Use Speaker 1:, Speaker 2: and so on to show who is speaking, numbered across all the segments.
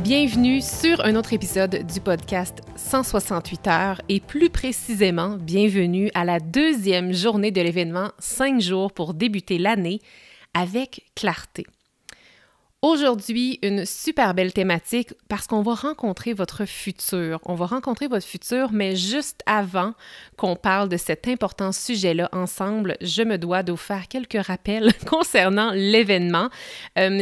Speaker 1: Bienvenue sur un autre épisode du podcast 168 heures et plus précisément, bienvenue à la deuxième journée de l'événement 5 jours pour débuter l'année avec clarté. Aujourd'hui, une super belle thématique parce qu'on va rencontrer votre futur. On va rencontrer votre futur, mais juste avant qu'on parle de cet important sujet-là ensemble, je me dois de vous faire quelques rappels concernant l'événement.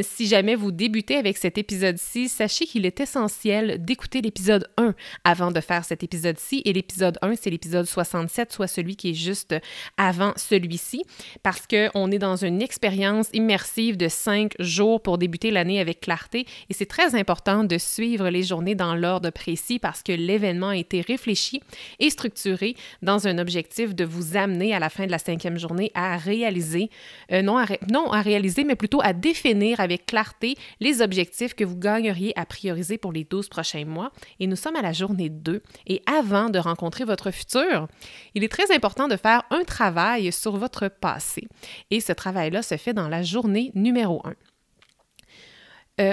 Speaker 1: Si jamais vous débutez avec cet épisode-ci, sachez qu'il est essentiel d'écouter l'épisode 1 avant de faire cet épisode-ci. Et l'épisode 1, c'est l'épisode 67, soit celui qui est juste avant celui-ci, parce qu'on est dans une expérience immersive de 5 jours pour débuter l'année avec clarté et c'est très important de suivre les journées dans l'ordre précis parce que l'événement a été réfléchi et structuré dans un objectif de vous amener à la fin de la 5e journée à réaliser, non à réaliser, mais plutôt à définir avec clarté les objectifs que vous gagneriez à prioriser pour les 12 prochains mois. Et nous sommes à la journée 2 et avant de rencontrer votre futur, il est très important de faire un travail sur votre passé. Et ce travail-là se fait dans la journée numéro 1.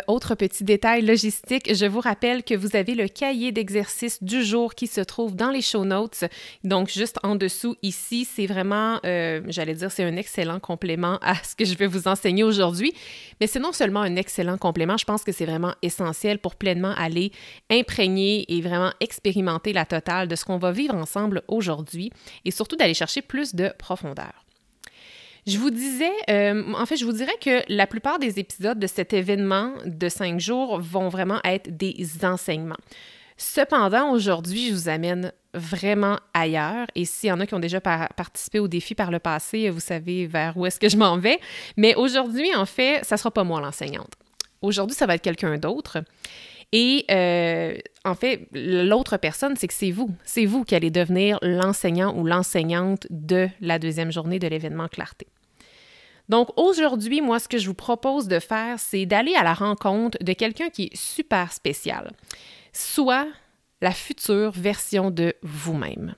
Speaker 1: Autre petit détail logistique, je vous rappelle que vous avez le cahier d'exercice du jour qui se trouve dans les show notes. Donc, juste en dessous ici, c'est vraiment, c'est un excellent complément à ce que je vais vous enseigner aujourd'hui. Mais c'est non seulement un excellent complément, je pense que c'est vraiment essentiel pour pleinement aller imprégner et vraiment expérimenter la totale de ce qu'on va vivre ensemble aujourd'hui et surtout d'aller chercher plus de profondeur. Je vous dirais que la plupart des épisodes de cet événement de 5 jours vont vraiment être des enseignements. Cependant, aujourd'hui, je vous amène vraiment ailleurs. Et s'il y en a qui ont déjà participé au défi par le passé, vous savez vers où est-ce que je m'en vais. Mais aujourd'hui, en fait, ça ne sera pas moi l'enseignante. Aujourd'hui, ça va être quelqu'un d'autre. Et en fait, l'autre personne, c'est que c'est vous. C'est vous qui allez devenir l'enseignant ou l'enseignante de la deuxième journée de l'événement Clarté. Donc aujourd'hui, moi, ce que je vous propose de faire, c'est d'aller à la rencontre de quelqu'un qui est super spécial, soit la future version de vous-même.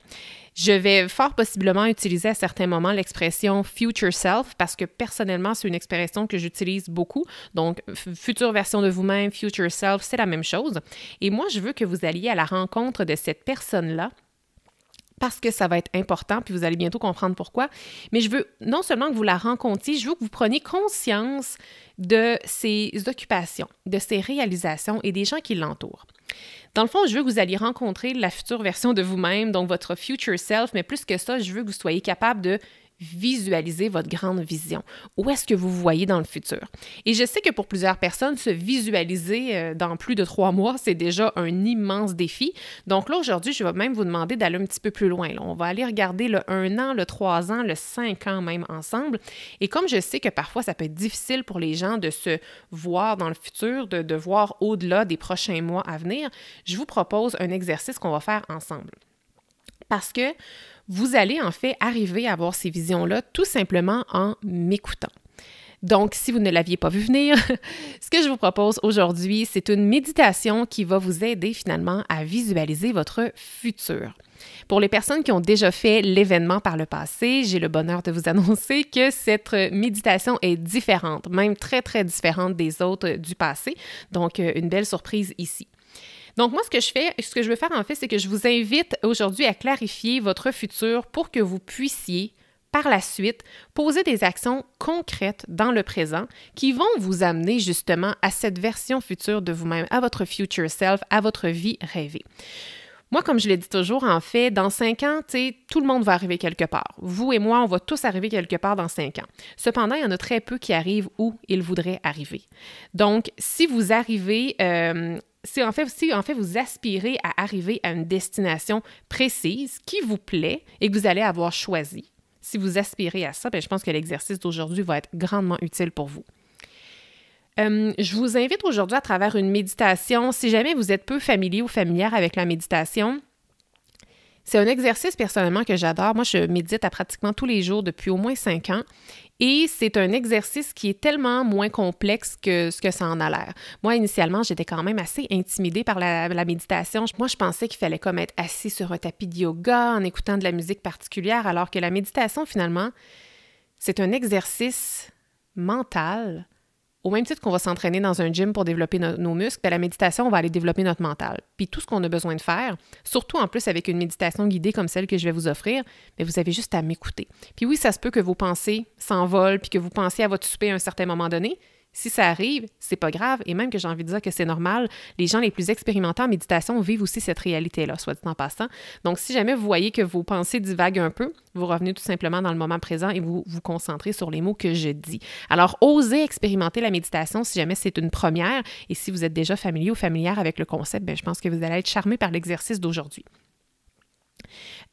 Speaker 1: Je vais fort possiblement utiliser à certains moments l'expression « future self » parce que personnellement, c'est une expression que j'utilise beaucoup. Donc, future version de vous-même, future self, c'est la même chose. Et moi, je veux que vous alliez à la rencontre de cette personne-là parce que ça va être important, puis vous allez bientôt comprendre pourquoi. Mais je veux non seulement que vous la rencontriez, je veux que vous preniez conscience de ses occupations, de ses réalisations et des gens qui l'entourent. Dans le fond, je veux que vous alliez rencontrer la future version de vous-même, donc votre future self, mais plus que ça, je veux que vous soyez capable de visualiser votre grande vision. Où est-ce que vous vous voyez dans le futur? Et je sais que pour plusieurs personnes, se visualiser dans plus de 3 mois, c'est déjà un immense défi. Donc là, aujourd'hui, je vais même vous demander d'aller un petit peu plus loin. Là, on va aller regarder le 1 an, le 3 ans, le 5 ans même ensemble. Et comme je sais que parfois, ça peut être difficile pour les gens de se voir dans le futur, de voir au-delà des prochains mois à venir, je vous propose un exercice qu'on va faire ensemble. Parce que vous allez en fait arriver à avoir ces visions-là tout simplement en m'écoutant. Donc, si vous ne l'aviez pas vu venir, ce que je vous propose aujourd'hui, c'est une méditation qui va vous aider finalement à visualiser votre futur. Pour les personnes qui ont déjà fait l'événement par le passé, j'ai le bonheur de vous annoncer que cette méditation est différente, même très, très différente des autres du passé. Donc, une belle surprise ici. Donc, moi, ce que je veux faire, en fait, c'est que je vous invite aujourd'hui à clarifier votre futur pour que vous puissiez, par la suite, poser des actions concrètes dans le présent qui vont vous amener justement à cette version future de vous-même, à votre future self, à votre vie rêvée. Moi, comme je l'ai dit toujours, en fait, dans 5 ans, tout le monde va arriver quelque part. Vous et moi, on va tous arriver quelque part dans 5 ans. Cependant, il y en a très peu qui arrivent où ils voudraient arriver. Donc, si vous arrivez... Si en fait vous aspirez à arriver à une destination précise qui vous plaît et que vous allez avoir choisi, si vous aspirez à ça, je pense que l'exercice d'aujourd'hui va être grandement utile pour vous. Je vous invite aujourd'hui à travers une méditation, si jamais vous êtes peu familier ou familière avec la méditation, c'est un exercice personnellement que j'adore. Moi, je médite à pratiquement tous les jours depuis au moins 5 ans. Et c'est un exercice qui est tellement moins complexe que ce que ça en a l'air. Moi, initialement, j'étais quand même assez intimidée par la méditation. Moi, je pensais qu'il fallait comme être assis sur un tapis de yoga en écoutant de la musique particulière, alors que la méditation, finalement, c'est un exercice mental Au même titre qu'on va s'entraîner dans un gym pour développer nos muscles, bien, la méditation, on va aller développer notre mental. Puis tout ce qu'on a besoin de faire, surtout en plus avec une méditation guidée comme celle que je vais vous offrir, bien, vous avez juste à m'écouter. Puis oui, ça se peut que vos pensées s'envolent puis que vous pensiez à votre souper à un certain moment donné. Si ça arrive, c'est pas grave, et même que j'ai envie de dire que c'est normal, les gens les plus expérimentés en méditation vivent aussi cette réalité-là, soit dit en passant. Donc, si jamais vous voyez que vos pensées divaguent un peu, vous revenez tout simplement dans le moment présent et vous vous concentrez sur les mots que je dis. Alors, osez expérimenter la méditation si jamais c'est une première, et si vous êtes déjà familier ou familière avec le concept, bien, je pense que vous allez être charmé par l'exercice d'aujourd'hui.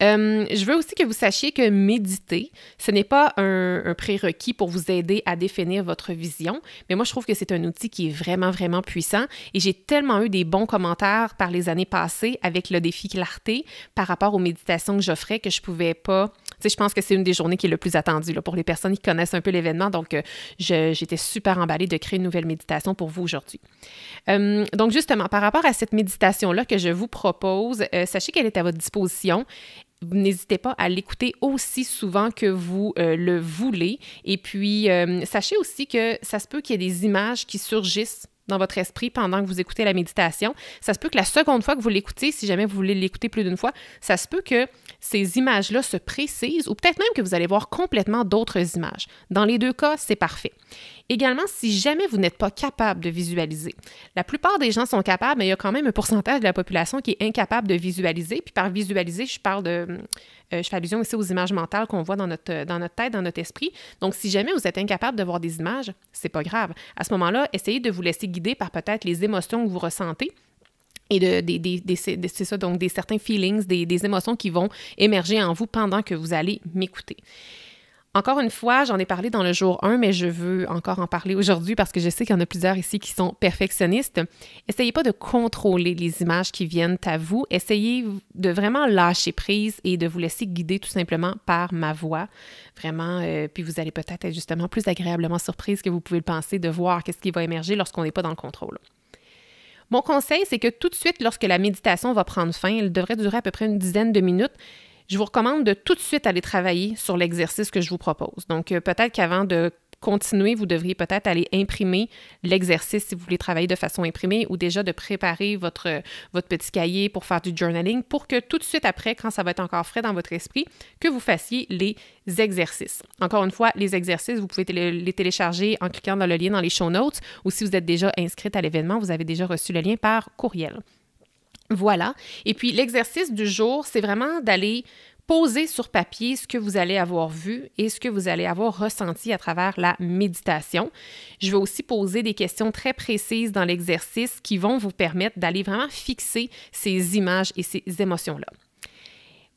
Speaker 1: Je veux aussi que vous sachiez que méditer, ce n'est pas un prérequis pour vous aider à définir votre vision, mais moi, je trouve que c'est un outil qui est vraiment, vraiment puissant et j'ai tellement eu des bons commentaires par les années passées avec le défi clarté par rapport aux méditations que j'offrais que je pouvais pas... Tu sais, je pense que c'est une des journées qui est le plus attendue là, pour les personnes qui connaissent un peu l'événement, donc j'étais super emballée de créer une nouvelle méditation pour vous aujourd'hui. Donc justement, par rapport à cette méditation-là que je vous propose, sachez qu'elle est à votre disposition. N'hésitez pas à l'écouter aussi souvent que vous le voulez. Et puis, sachez aussi que ça se peut qu'il y ait des images qui surgissent dans votre esprit pendant que vous écoutez la méditation. Ça se peut que la seconde fois que vous l'écoutez, si jamais vous voulez l'écouter plus d'une fois, ça se peut que ces images-là se précisent ou peut-être même que vous allez voir complètement d'autres images. Dans les deux cas, c'est parfait. Également, si jamais vous n'êtes pas capable de visualiser, la plupart des gens sont capables, mais il y a quand même un pourcentage de la population qui est incapable de visualiser. Puis par visualiser, je fais allusion aussi aux images mentales qu'on voit dans notre tête, dans notre esprit. Donc, si jamais vous êtes incapable de voir des images, c'est pas grave. À ce moment-là, essayez de vous laisser guider par peut-être les émotions que vous ressentez. Et c'est ça, donc des certains feelings, des émotions qui vont émerger en vous pendant que vous allez m'écouter. Encore une fois, j'en ai parlé dans le jour 1, mais je veux encore en parler aujourd'hui parce que je sais qu'il y en a plusieurs ici qui sont perfectionnistes. Essayez pas de contrôler les images qui viennent à vous. Essayez de vraiment lâcher prise et de vous laisser guider tout simplement par ma voix. Vraiment, puis vous allez peut-être être justement plus agréablement surprise que vous pouvez le penser de voir qu'est-ce qui va émerger lorsqu'on n'est pas dans le contrôle. Mon conseil, c'est que tout de suite, lorsque la méditation va prendre fin, elle devrait durer à peu près une dizaine de minutes, je vous recommande de tout de suite aller travailler sur l'exercice que je vous propose. Donc, peut-être qu'avant de continuer, vous devriez peut-être aller imprimer l'exercice si vous voulez travailler de façon imprimée ou déjà de préparer votre petit cahier pour faire du journaling pour que tout de suite après, quand ça va être encore frais dans votre esprit, que vous fassiez les exercices. Encore une fois, les exercices, vous pouvez les télécharger en cliquant dans le lien dans les show notes ou si vous êtes déjà inscrite à l'événement, vous avez déjà reçu le lien par courriel. Voilà. Et puis, l'exercice du jour, c'est vraiment d'aller poser sur papier ce que vous allez avoir vu et ce que vous allez avoir ressenti à travers la méditation. Je vais aussi poser des questions très précises dans l'exercice qui vont vous permettre d'aller vraiment fixer ces images et ces émotions-là.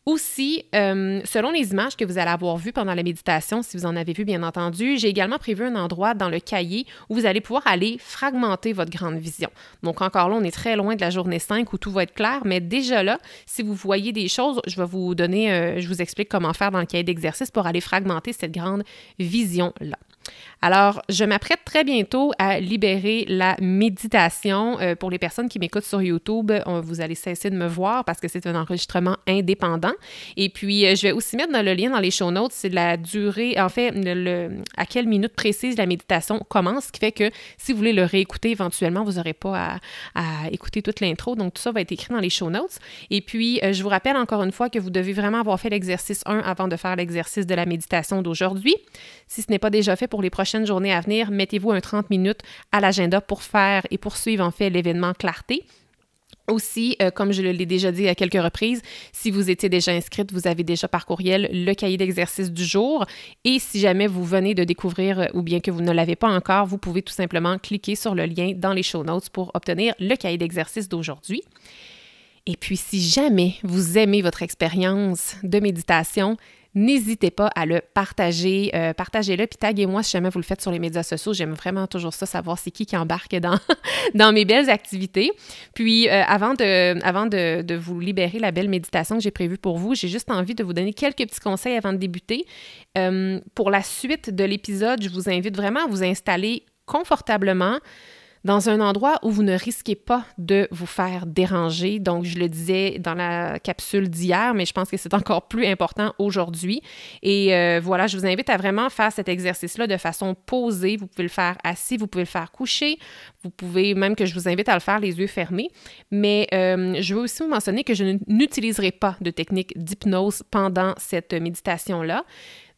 Speaker 1: Aussi, selon les images que vous allez avoir vues pendant la méditation, si vous en avez vu bien entendu, j'ai également prévu un endroit dans le cahier où vous allez pouvoir aller fragmenter votre grande vision. Donc encore là, on est très loin de la journée 5 où tout va être clair, mais déjà là, si vous voyez des choses, je vais vous donner, je vous explique comment faire dans le cahier d'exercice pour aller fragmenter cette grande vision-là. Alors, je m'apprête très bientôt à libérer la méditation. Pour les personnes qui m'écoutent sur YouTube, vous allez cesser de me voir parce que c'est un enregistrement indépendant. Et puis, je vais aussi mettre dans le lien dans les show notes, c'est la durée, en fait, à quelle minute précise la méditation commence, ce qui fait que si vous voulez le réécouter éventuellement, vous n'aurez pas à écouter toute l'intro. Donc, tout ça va être écrit dans les show notes. Et puis, je vous rappelle encore une fois que vous devez vraiment avoir fait l'exercice 1 avant de faire l'exercice de la méditation d'aujourd'hui. Si ce n'est pas déjà fait pour les prochaines journées à venir, mettez-vous un 30 minutes à l'agenda pour faire et poursuivre en fait l'événement Clarté. Aussi, comme je l'ai déjà dit à quelques reprises, si vous étiez déjà inscrite, vous avez déjà par courriel le cahier d'exercice du jour. Et si jamais vous venez de découvrir ou bien que vous ne l'avez pas encore, vous pouvez tout simplement cliquer sur le lien dans les show notes pour obtenir le cahier d'exercice d'aujourd'hui. Et puis, si jamais vous aimez votre expérience de méditation, n'hésitez pas à le partager. Partagez-le, puis taguez-moi si jamais vous le faites sur les médias sociaux. J'aime vraiment toujours ça, savoir c'est qui embarque dans mes belles activités. Puis, avant de vous libérer la belle méditation que j'ai prévue pour vous, j'ai juste envie de vous donner quelques petits conseils avant de débuter. Pour la suite de l'épisode, je vous invite vraiment à vous installer confortablement dans un endroit où vous ne risquez pas de vous faire déranger. Donc, je le disais dans la capsule d'hier, mais je pense que c'est encore plus important aujourd'hui. Et voilà, je vous invite à vraiment faire cet exercice-là de façon posée. Vous pouvez le faire assis, vous pouvez le faire couché, vous pouvez, même que je vous invite à le faire les yeux fermés. Mais je veux aussi vous mentionner que je n'utiliserai pas de technique d'hypnose pendant cette méditation-là.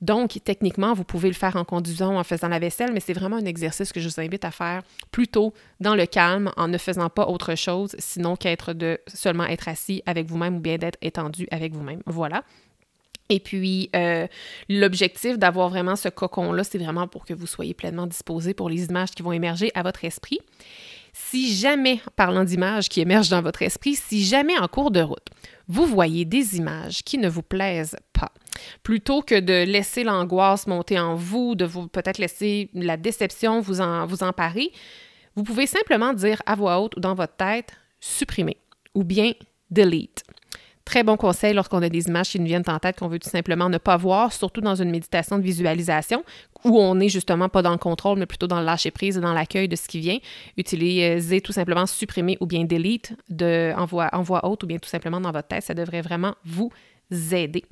Speaker 1: Donc, techniquement, vous pouvez le faire en conduisant, en faisant la vaisselle, mais c'est vraiment un exercice que je vous invite à faire plutôt dans le calme, en ne faisant pas autre chose, sinon seulement être assis avec vous-même ou bien d'être étendu avec vous-même. Voilà. Et puis, l'objectif d'avoir vraiment ce cocon-là, c'est vraiment pour que vous soyez pleinement disposé pour les images qui vont émerger à votre esprit. Si jamais, parlant d'images qui émergent dans votre esprit, si jamais en cours de route, vous voyez des images qui ne vous plaisent pas, plutôt que de laisser l'angoisse monter en vous, de vous peut-être laisser la déception vous emparer, vous pouvez simplement dire à voix haute ou dans votre tête « supprimer » ou bien « delete ». Très bon conseil lorsqu'on a des images qui nous viennent en tête qu'on veut tout simplement ne pas voir, surtout dans une méditation de visualisation où on n'est justement pas dans le contrôle, mais plutôt dans le lâcher-prise et dans l'accueil de ce qui vient. Utilisez tout simplement supprimer ou bien delete en voix haute ou bien tout simplement dans votre tête. Ça devrait vraiment vous aider.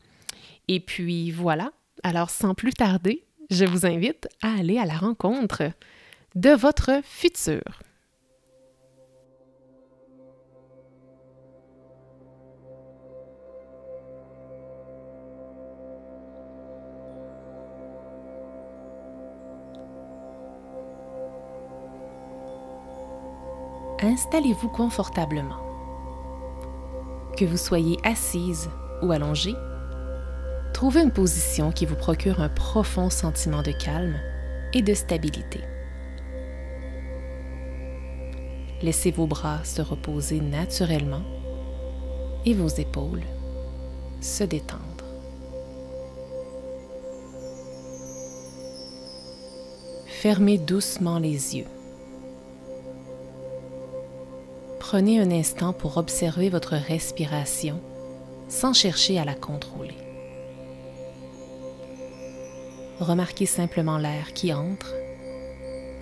Speaker 1: Et puis voilà. Alors, sans plus tarder, je vous invite à aller à la rencontre de votre futur. Installez-vous confortablement. Que vous soyez assise ou allongée, trouvez une position qui vous procure un profond sentiment de calme et de stabilité. Laissez vos bras se reposer naturellement et vos épaules se détendre. Fermez doucement les yeux. Prenez un instant pour observer votre respiration sans chercher à la contrôler. Remarquez simplement l'air qui entre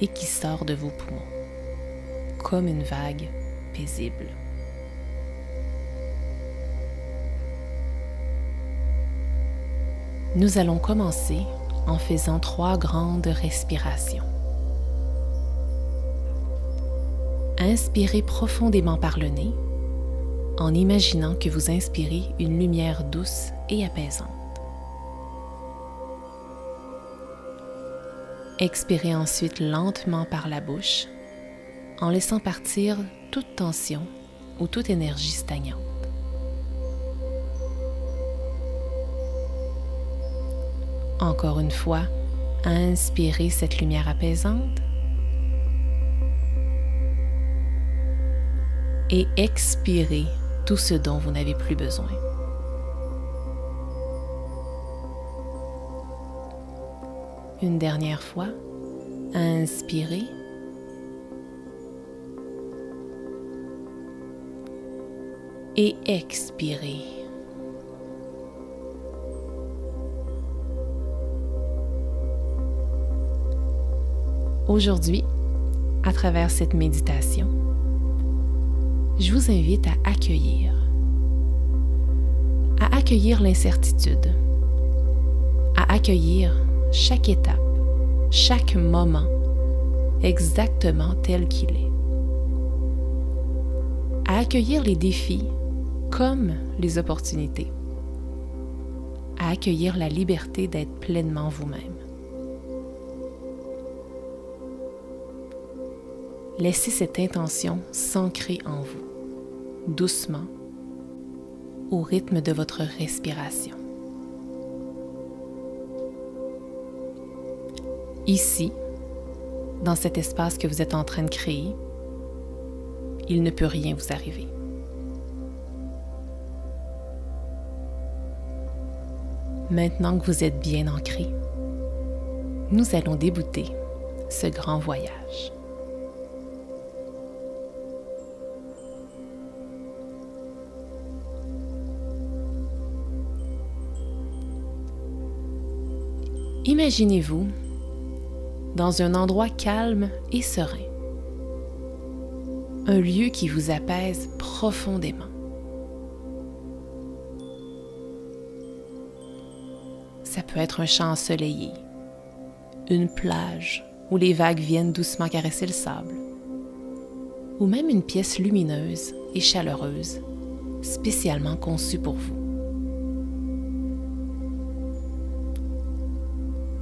Speaker 1: et qui sort de vos poumons, comme une vague paisible. Nous allons commencer en faisant 3 grandes respirations. Inspirez profondément par le nez en imaginant que vous inspirez une lumière douce et apaisante. Expirez ensuite lentement par la bouche en laissant partir toute tension ou toute énergie stagnante. Encore une fois, inspirez cette lumière apaisante et expirez tout ce dont vous n'avez plus besoin. Une dernière fois, inspirez et expirez. Aujourd'hui, à travers cette méditation, je vous invite à accueillir l'incertitude, à accueillir chaque étape, chaque moment, exactement tel qu'il est, à accueillir les défis comme les opportunités, à accueillir la liberté d'être pleinement vous-même. Laissez cette intention s'ancrer en vous, doucement, au rythme de votre respiration. Ici, dans cet espace que vous êtes en train de créer, il ne peut rien vous arriver. Maintenant que vous êtes bien ancré, nous allons débuter ce grand voyage. Imaginez-vous dans un endroit calme et serein, Un lieu qui vous apaise profondément. Ça peut être un champ ensoleillé, une plage où les vagues viennent doucement caresser le sable, ou même une pièce lumineuse et chaleureuse, spécialement conçue pour vous.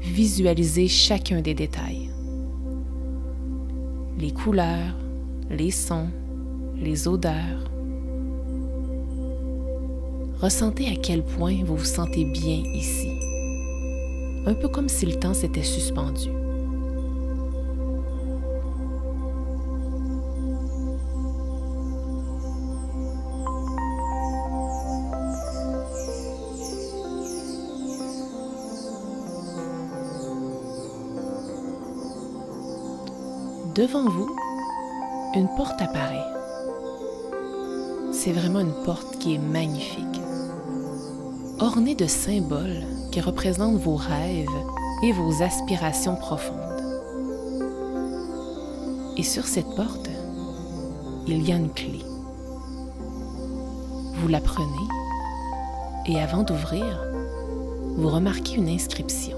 Speaker 1: Visualisez chacun des détails. Les couleurs, les sons, les odeurs. Ressentez à quel point vous vous sentez bien ici. Un peu comme si le temps s'était suspendu. Devant vous, une porte apparaît. C'est vraiment une porte qui est magnifique, ornée de symboles qui représentent vos rêves et vos aspirations profondes. Et sur cette porte, il y a une clé. Vous la prenez et avant d'ouvrir, vous remarquez une inscription.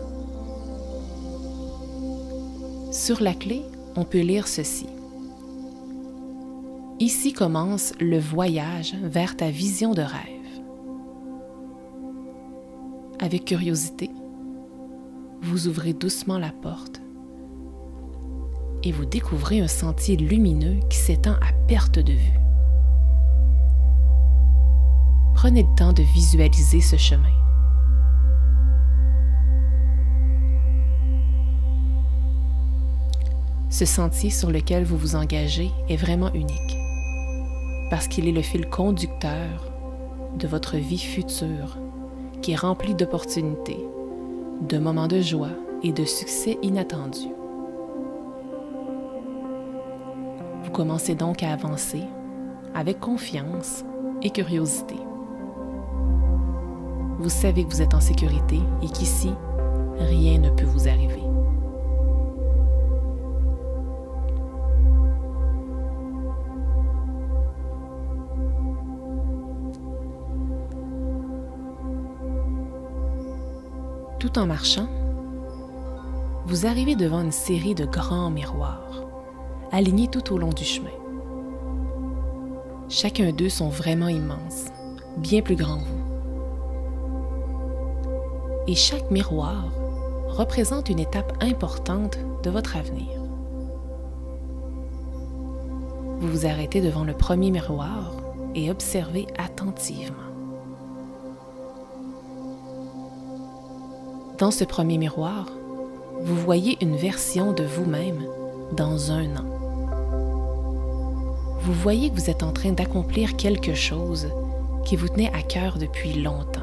Speaker 1: Sur la clé, on peut lire ceci. Ici commence le voyage vers ta vision de rêve. Avec curiosité, vous ouvrez doucement la porte et vous découvrez un sentier lumineux qui s'étend à perte de vue. Prenez le temps de visualiser ce chemin. Ce sentier sur lequel vous vous engagez est vraiment unique, parce qu'il est le fil conducteur de votre vie future, qui est remplie d'opportunités, de moments de joie et de succès inattendus. Vous commencez donc à avancer avec confiance et curiosité. Vous savez que vous êtes en sécurité et qu'ici, rien ne peut vous arriver. Tout en marchant, vous arrivez devant une série de grands miroirs, alignés tout au long du chemin. Chacun d'eux sont vraiment immenses, bien plus grands que vous. Et chaque miroir représente une étape importante de votre avenir. Vous vous arrêtez devant le premier miroir et observez attentivement. Dans ce premier miroir, vous voyez une version de vous-même dans 1 an. Vous voyez que vous êtes en train d'accomplir quelque chose qui vous tenait à cœur depuis longtemps.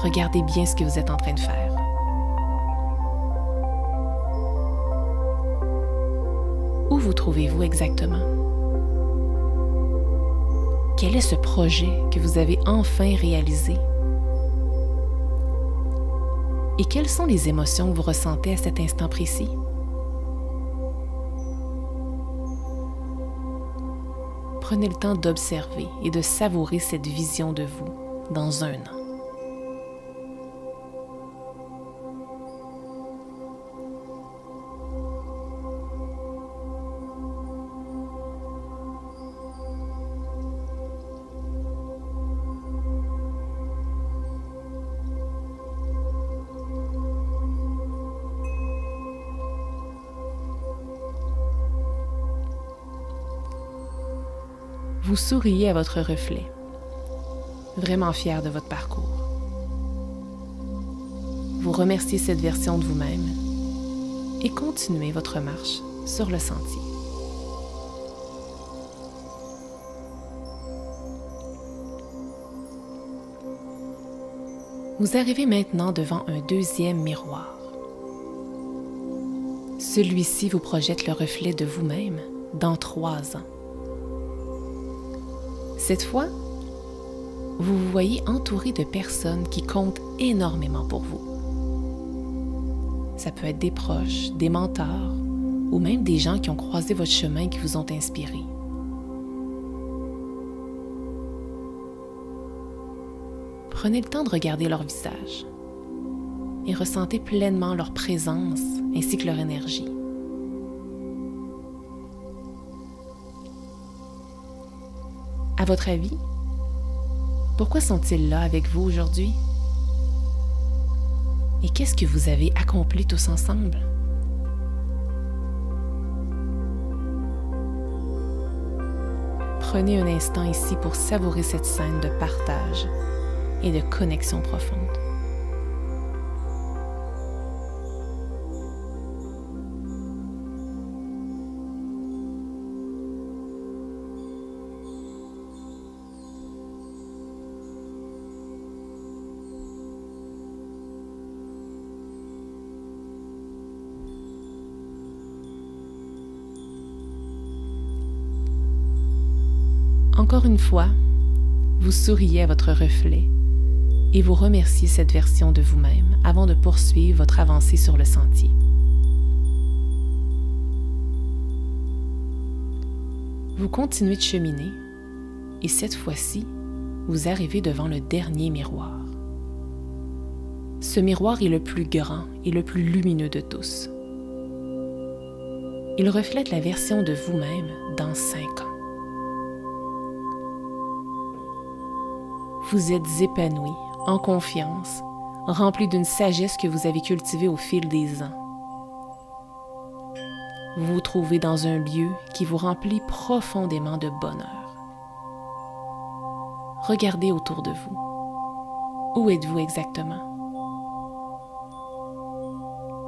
Speaker 1: Regardez bien ce que vous êtes en train de faire. Où vous trouvez-vous exactement? Quel est ce projet que vous avez enfin réalisé? Et quelles sont les émotions que vous ressentez à cet instant précis? Prenez le temps d'observer et de savourer cette vision de vous dans 1 an. Vous souriez à votre reflet, vraiment fier de votre parcours. Vous remerciez cette version de vous-même et continuez votre marche sur le sentier. Vous arrivez maintenant devant un deuxième miroir. Celui-ci vous projette le reflet de vous-même dans 3 ans. Cette fois, vous vous voyez entouré de personnes qui comptent énormément pour vous. Ça peut être des proches, des mentors ou même des gens qui ont croisé votre chemin et qui vous ont inspiré. Prenez le temps de regarder leur visage et ressentez pleinement leur présence ainsi que leur énergie. À votre avis, pourquoi sont-ils là avec vous aujourd'hui? Et qu'est-ce que vous avez accompli tous ensemble? Prenez un instant ici pour savourer cette scène de partage et de connexion profonde. Encore une fois, vous souriez à votre reflet et vous remerciez cette version de vous-même avant de poursuivre votre avancée sur le sentier. Vous continuez de cheminer et cette fois-ci, vous arrivez devant le dernier miroir. Ce miroir est le plus grand et le plus lumineux de tous. Il reflète la version de vous-même dans 5 ans. Vous êtes épanoui, en confiance, rempli d'une sagesse que vous avez cultivée au fil des ans. Vous vous trouvez dans un lieu qui vous remplit profondément de bonheur. Regardez autour de vous. Où êtes-vous exactement?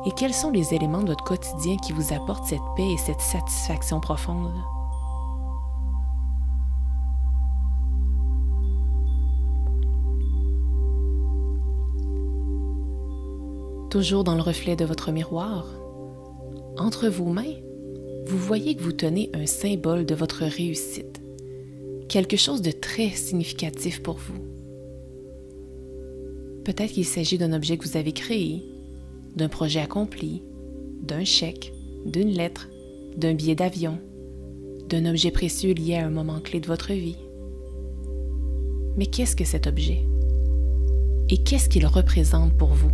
Speaker 1: Et quels sont les éléments de votre quotidien qui vous apportent cette paix et cette satisfaction profonde? Toujours dans le reflet de votre miroir, entre vos mains, vous voyez que vous tenez un symbole de votre réussite, quelque chose de très significatif pour vous. Peut-être qu'il s'agit d'un objet que vous avez créé, d'un projet accompli, d'un chèque, d'une lettre, d'un billet d'avion, d'un objet précieux lié à un moment clé de votre vie. Mais qu'est-ce que cet objet? Et qu'est-ce qu'il représente pour vous?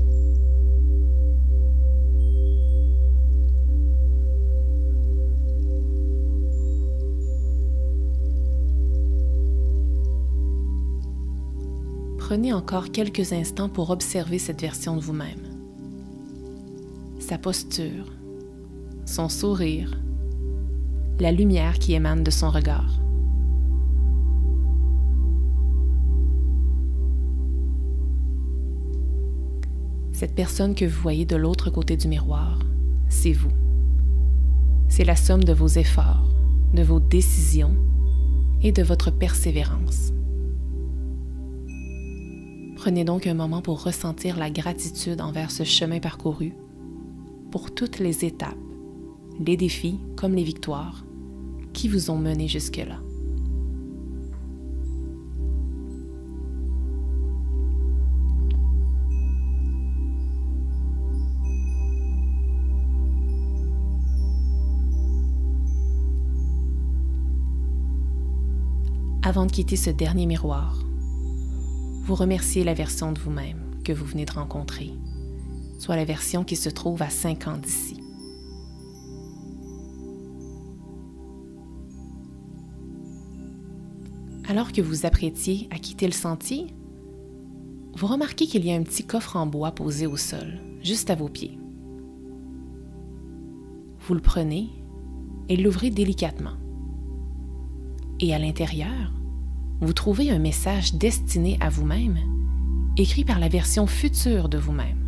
Speaker 1: Prenez encore quelques instants pour observer cette version de vous-même. Sa posture, son sourire, la lumière qui émane de son regard. Cette personne que vous voyez de l'autre côté du miroir, c'est vous. C'est la somme de vos efforts, de vos décisions et de votre persévérance. Prenez donc un moment pour ressentir la gratitude envers ce chemin parcouru, pour toutes les étapes, les défis comme les victoires, qui vous ont mené jusque-là. Avant de quitter ce dernier miroir, vous remerciez la version de vous-même que vous venez de rencontrer, soit la version qui se trouve à 5 ans d'ici. Alors que vous apprêtiez à quitter le sentier, vous remarquez qu'il y a un petit coffre en bois posé au sol, juste à vos pieds. Vous le prenez et l'ouvrez délicatement. Et à l'intérieur, vous trouvez un message destiné à vous-même, écrit par la version future de vous-même.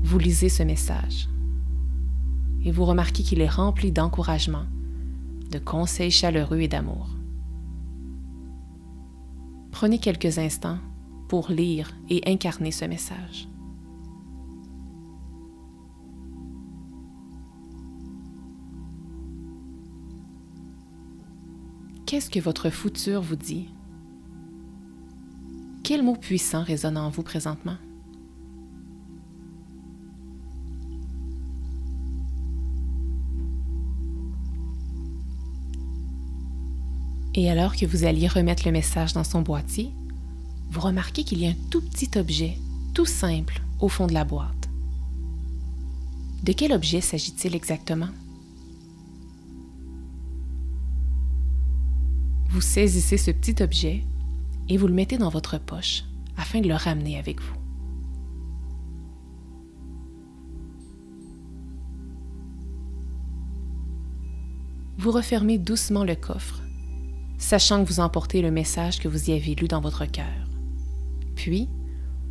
Speaker 1: Vous lisez ce message et vous remarquez qu'il est rempli d'encouragement, de conseils chaleureux et d'amour. Prenez quelques instants pour lire et incarner ce message. Qu'est-ce que votre futur vous dit? Quel mot puissant résonne en vous présentement? Et alors que vous alliez remettre le message dans son boîtier, vous remarquez qu'il y a un tout petit objet, tout simple, au fond de la boîte. De quel objet s'agit-il exactement? Vous saisissez ce petit objet et vous le mettez dans votre poche afin de le ramener avec vous. Vous refermez doucement le coffre, sachant que vous emportez le message que vous y avez lu dans votre cœur. Puis,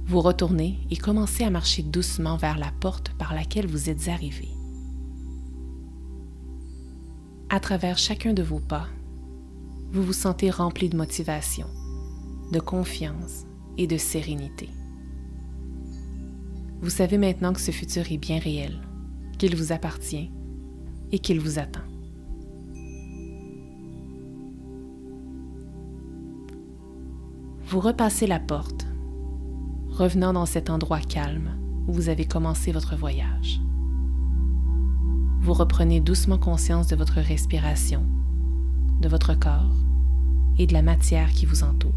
Speaker 1: vous retournez et commencez à marcher doucement vers la porte par laquelle vous êtes arrivé. À travers chacun de vos pas, vous vous sentez rempli de motivation, de confiance et de sérénité. Vous savez maintenant que ce futur est bien réel, qu'il vous appartient et qu'il vous attend. Vous repassez la porte, revenant dans cet endroit calme où vous avez commencé votre voyage. Vous reprenez doucement conscience de votre respiration, de votre corps et de la matière qui vous entoure.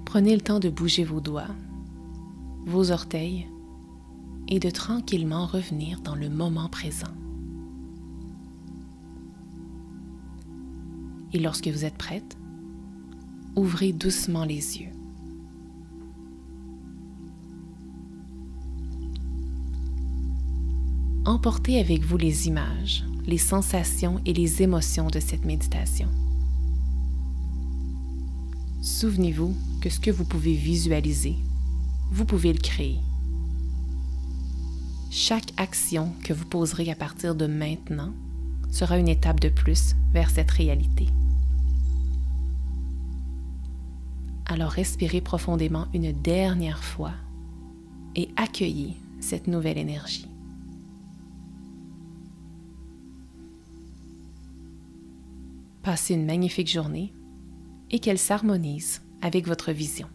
Speaker 1: Prenez le temps de bouger vos doigts, vos orteils et de tranquillement revenir dans le moment présent. Et lorsque vous êtes prête, ouvrez doucement les yeux. Emportez avec vous les images, les sensations et les émotions de cette méditation. Souvenez-vous que ce que vous pouvez visualiser, vous pouvez le créer. Chaque action que vous poserez à partir de maintenant sera une étape de plus vers cette réalité. Alors respirez profondément une dernière fois et accueillez cette nouvelle énergie. Passez une magnifique journée et qu'elle s'harmonise avec votre vision.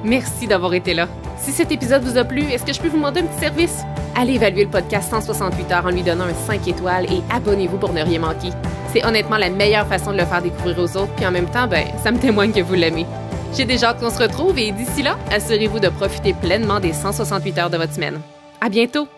Speaker 1: Merci d'avoir été là. Si cet épisode vous a plu, est-ce que je peux vous demander un petit service? Allez évaluer le podcast 168 heures en lui donnant un 5 étoiles et abonnez-vous pour ne rien manquer. C'est honnêtement la meilleure façon de le faire découvrir aux autres, puis en même temps, ça me témoigne que vous l'aimez. J'ai déjà hâte qu'on se retrouve et d'ici là, assurez-vous de profiter pleinement des 168 heures de votre semaine. À bientôt!